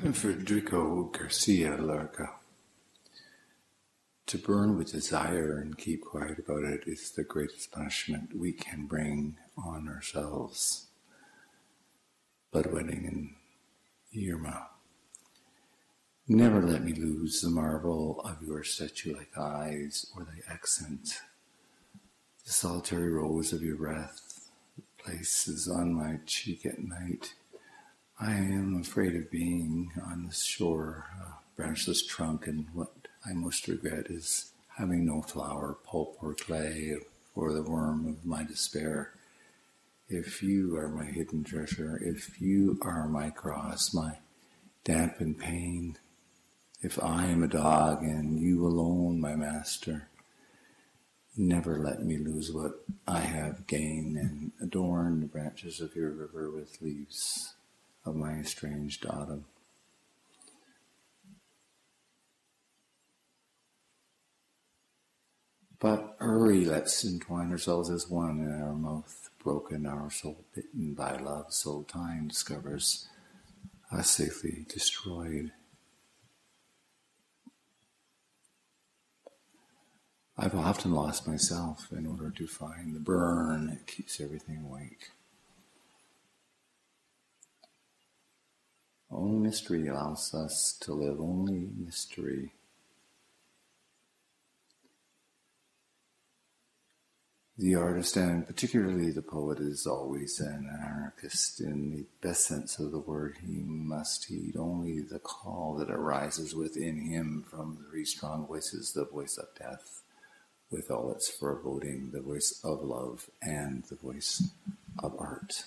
Federico Garcia Lorca. To burn with desire and keep quiet about it is the greatest punishment we can bring on ourselves. Bloodwedding and Irma. Never let me lose the marvel of your statue-like eyes or thy accent. The solitary rose of your breath places on my cheek at night. I am afraid of being on this shore, a branchless trunk, and what I most regret is having no flower, pulp, or clay for the worm of my despair. If you are my hidden treasure, if you are my cross, my dampened pain, if I am a dog and you alone my master, never let me lose what I have gained and adorn the branches of your river with leaves of my estranged autumn. But hurry, let's entwine ourselves as one in our mouth broken, our soul bitten by love, so time discovers us safely destroyed. I've often lost myself in order to find the burn that keeps everything awake. Only mystery allows us to live, only mystery. The artist, and particularly the poet, is always an anarchist in the best sense of the word. He must heed only the call that arises within him from the three strong voices, the voice of death, with all its foreboding, the voice of love, and the voice of art.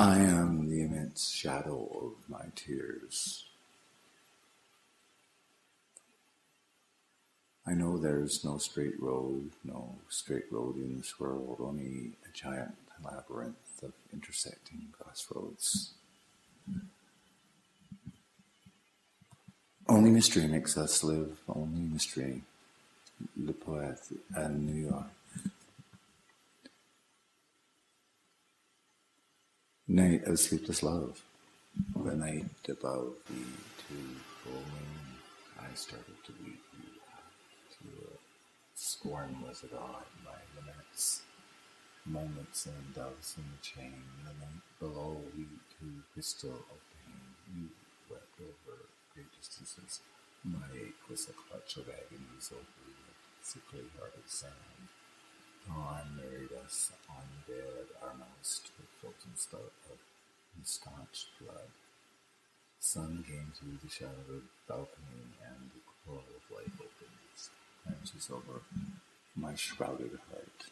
I am the immense shadow of my tears. I know there's no straight road in this world, only a giant labyrinth of intersecting crossroads. Only mystery makes us live, only mystery. Le Poète in New York. Night of sleepless love. The night above the two full moon, I started to weep you to scorn was a god by laments, moments and doves in the chain. The night below we two crystal of pain. You wept over great distances. My ache was a clutch of agonies over the sickly hearted sand. Dawn married us on the bed, our mouths to a floating spout of staunch blood. Sun came through the shadowed balcony, and the coil of light opened its branches over my shrouded heart.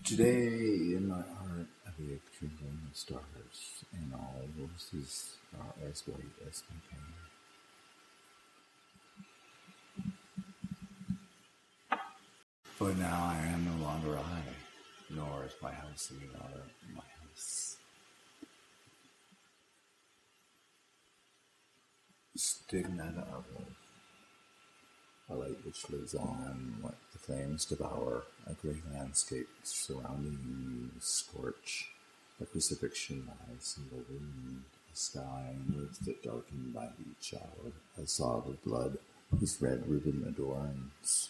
Today in my heart I wave twinkling of stars, and all roses are as white as my pain. But now I am no longer I, nor is my house any longer my house. Stigmata of love, a light which lives on what the flames devour, a grey landscape surrounding you scorch, a crucifixion lies in the wind, a sky and earth that darken by each hour, a sob of blood whose red ribbon adorns,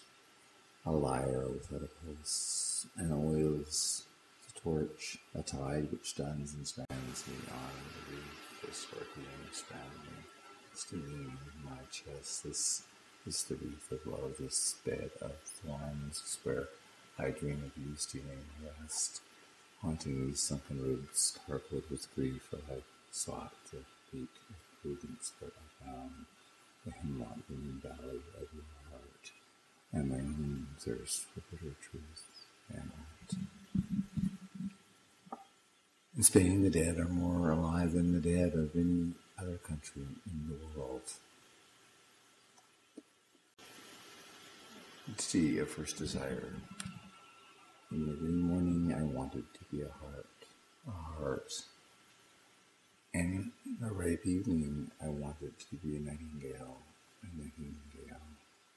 a lyre without a pulse, and oils the torch, a tide which stuns and strands me on the reef, the scorpion strand me, stinging my chest. This is the wreath of love, this bed of thorns, is where I dream of you stealing rest, haunting these sunken ribs, carpet with grief. I sought the peak of prudence, but I found the hemlock green valley of your heart, and my own thirst for bitter truth and art. In Spain, the dead are more alive than the dead of any other country in the world. See, a first desire. In the green morning, I wanted to be a heart. And in the ripe evening, I wanted to be a nightingale.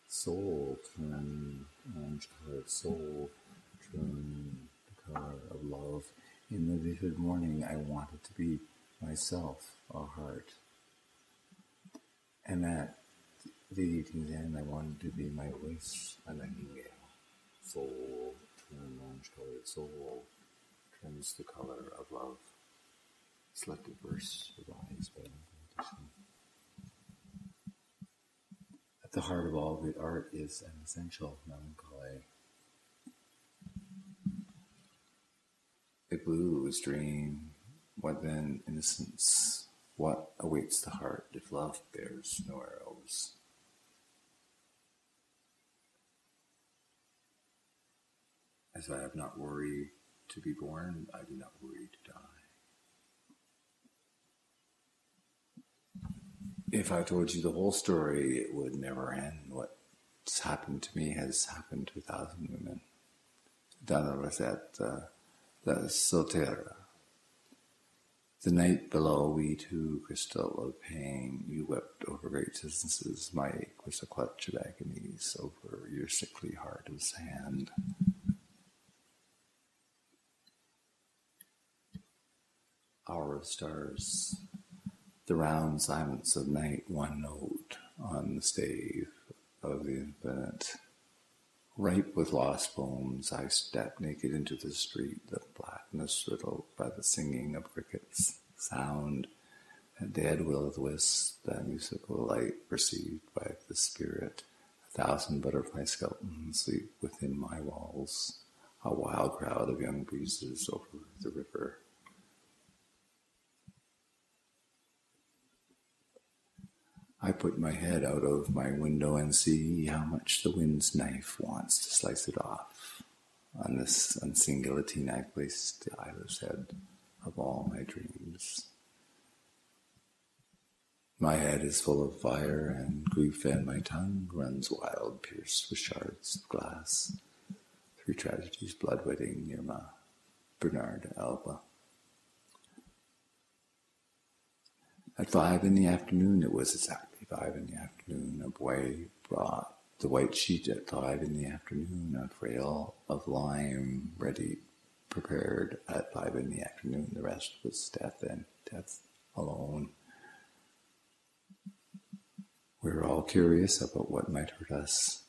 Soul turned orange-colored soul turn the color of love. In the vivid morning, I wanted to be myself, a heart. And at the evening's end, I wanted to be my voice, a nightingale. Soul, turn orange-colored soul, turns the color of love. Selected verse revised by edition. At the heart of all good art is an essential melancholy. A blues dream, what then innocence? What awaits the heart if love bears no arrows? As I have not worried to be born, I do not worry to die. If I told you the whole story, it would never end. What's happened to me has happened to 1,000 women. Donna was at La Soltera. The night below, we two, crystal of pain, you wept over great distances. My ache was a clutch of agonies over your sickly heart of sand. Hour of stars. The round silence of night, one note on the stave of the infinite. Ripe with lost poems, I stepped naked into the street, the blackness riddled by the singing of crickets, sound, a dead will-o'-the-wisp, the musical light perceived by the spirit. 1,000 butterfly skeletons sleep within my walls, a wild crowd of young breezes over the river. I put my head out of my window and see how much the wind's knife wants to slice it off. On this unseen guillotine I placed the eyeless head of all my dreams. My head is full of fire and grief, and my tongue runs wild, pierced with shards of glass. 3 tragedies, bloodwedding, Irma, Bernard Alba. At 5 in the afternoon, it was exactly 5 in the afternoon, a boy brought the white sheet at 5 in the afternoon, a frail of lime, ready, prepared at 5 in the afternoon. The rest was death, and death alone. We were all curious about what might hurt us.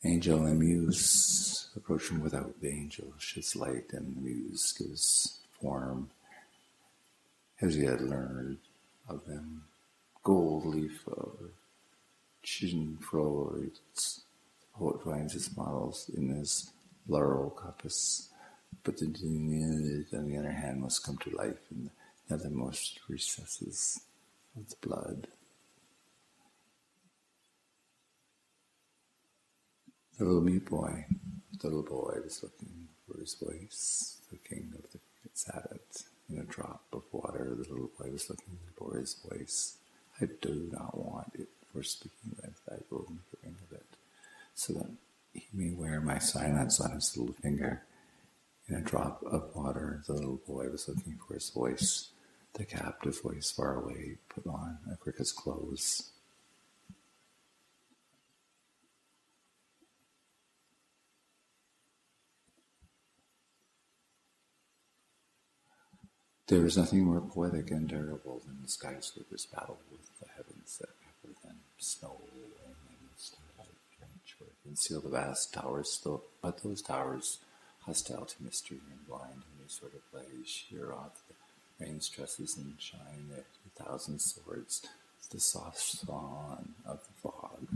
Angel and muse approach him without. The angel sheds light, and the muse gives form, as he had learned of them. Gold leaf or chin frolics. The poet finds his models in his laurel coppice, but the diminutive, on the other hand, must come to life in the nethermost recesses of the blood. The little mute boy, the little boy was looking for his voice. The king of the crickets had it. In a drop of water, the little boy was looking for his voice. I do not want it for speaking with. I will make a ring of it, so that he may wear my silence on his little finger. In a drop of water, the little boy was looking for his voice. The captive voice far away put on a cricket's clothes. There is nothing more poetic and terrible than the skyscraper's battle with the heavens that cover them. Snow, rain, and starlight drench where conceal the vast towers, but those towers, hostile to mystery and blind to any sort of play, sheer off the rain stresses and shine their 2,000 swords, the soft song of the fog.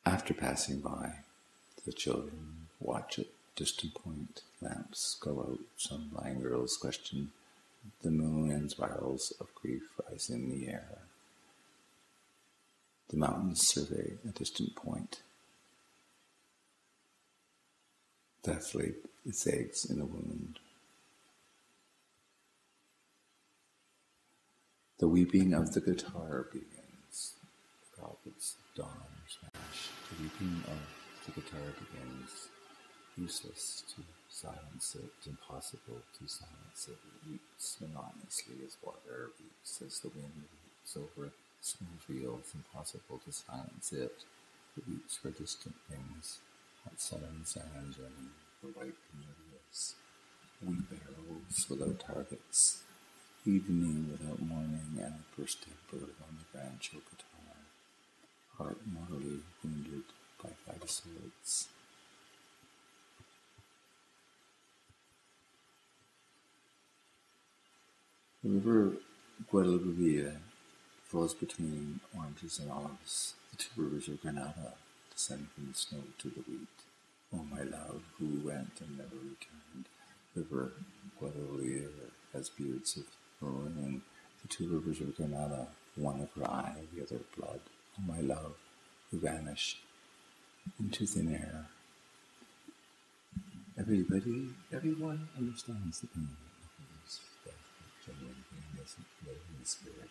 After passing by, the children watch at distant point. Lamps go out. Some blind girls question the moon, and spirals of grief rise in the air. The mountains survey a distant point. Death laid its eggs in the wound. The weeping of the guitar begins. The prophets of dawn are smashed. The weeping of the guitar begins. Useless to silence it, impossible to silence it. It weeps monotonously as water weeps, as the wind weeps over Small feels impossible to silence it. It weeps for distant things. Hot sun, sand, and the white camellias. Wheat barrels without targets. Evening without morning, and a birthday bird on the grand chocotar. Heart mortally wounded by 5 swords. The river Guadalquivir flows between oranges and olives. The 2 rivers of Granada descend from the snow to the wheat. Oh, my love, who went and never returned. River Guadalquivir has beards of maroon. The 2 rivers of Granada, one of her eye, the other blood. Oh, my love, who vanished into thin air. Everyone understands the pain of others' death, but genuine pain isn't lived in the spirit,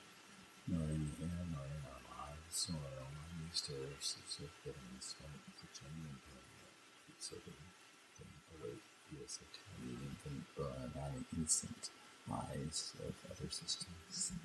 nor in the air, nor in our lives, nor on these terraces of bitterness, but the genuine pain that so can await feels a tiny infant burn on the innocent eyes of other systems.